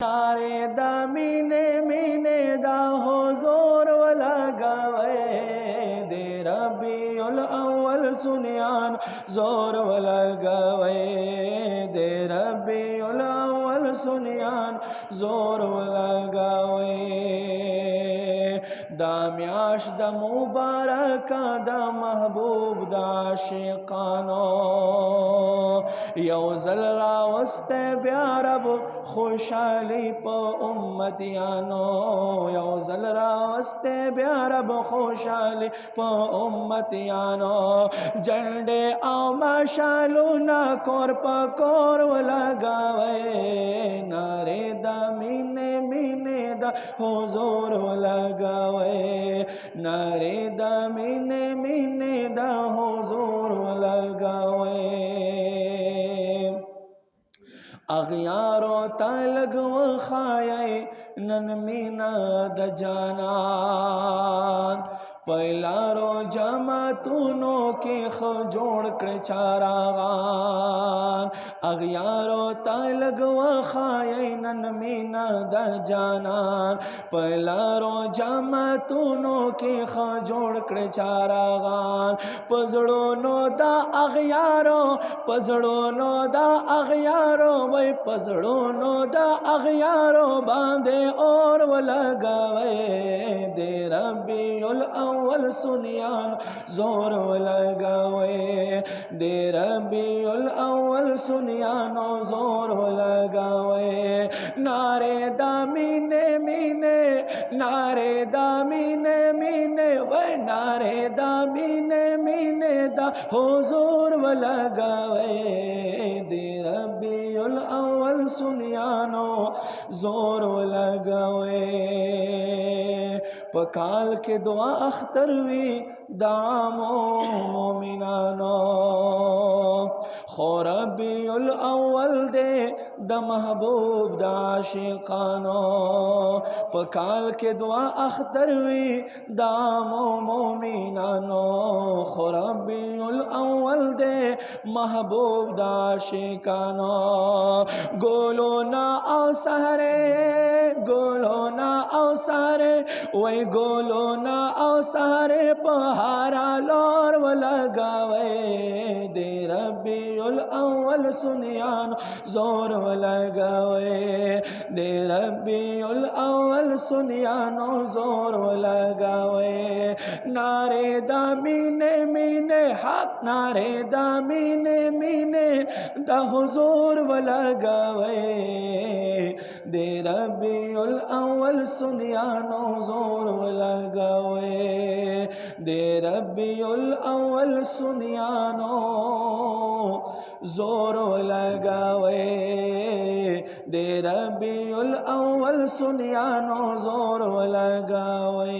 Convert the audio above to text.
नारे दा मीने मीने दा हुजूर लगावे दे रबीउल अव्वल सुनियान जोर लगावे दे रबीउल अव्वल सुनियान जोर लगावे दाम्याश the Mubarak the Mehboob the आशिकानो यौजल रावस्ते ब्यारब खुशाली प उम्मतियानो यौजल रावस्ते ब्यारब खुशाली प उम्मतियानो झंडे आओ मशालू ना कोर पकोर लगावे नारे दा मीने मीने दा हुजूर लगावे नारे दा मीने मीने दा हुजूर लगावे अगियारो तलग व खाए नन मीना द जानान पैलारो जमातुनो के खजोड़ कर चारागान अगियारो तलग व खाए नन मीना द जानान पैलारो जमातुनो के खजोड़ कर चारागान पजड़ो नो दा अगियारो पजड़ो नो दा अगियारो वही पजड़ो नो दा अगियारो बांधे और वो लगावे दे रबीउल अव्वल सुनियान जोर वो लगावे दे रबीउल अव्वल सुनियानो जोर वो लगावे नारे दा मीने मीने नारे दा मीने मीने वही नारे दा मीने मीने दा हुजूर वो लगावे दे रबीउल अव्वल सुनियानो जोर लगावे पकाल के दुआ अख्तरवी दामो मोमिनानो रबीउल अव्वल दे द महबूब द आशिकानो पकाल के दुआ अख्तरवी दामो मोमिनानो रबीउल अव्वल दे महबूब द आशिकानो गोलो ना आओ सहरे गोलो ना आओ सहरे वही गोलो ना आओ सहरे पहारा लोर वो लगावे दे रबीउल अव्वल सुनियान जोर वो लगावे दे रबीउल अव्वल सुनियानो जोर वो लगावे नारे दा मीने मीने हक नारे दा मीने मीने दा हुजूर वो लगावे दे रबीउल अव्वल सुनियानो जोर वो लगावे दे रबीउल अव्वल सुनियानो जोर लगावे दे रबीउल अव्वल सुनियानो जोर लगावे।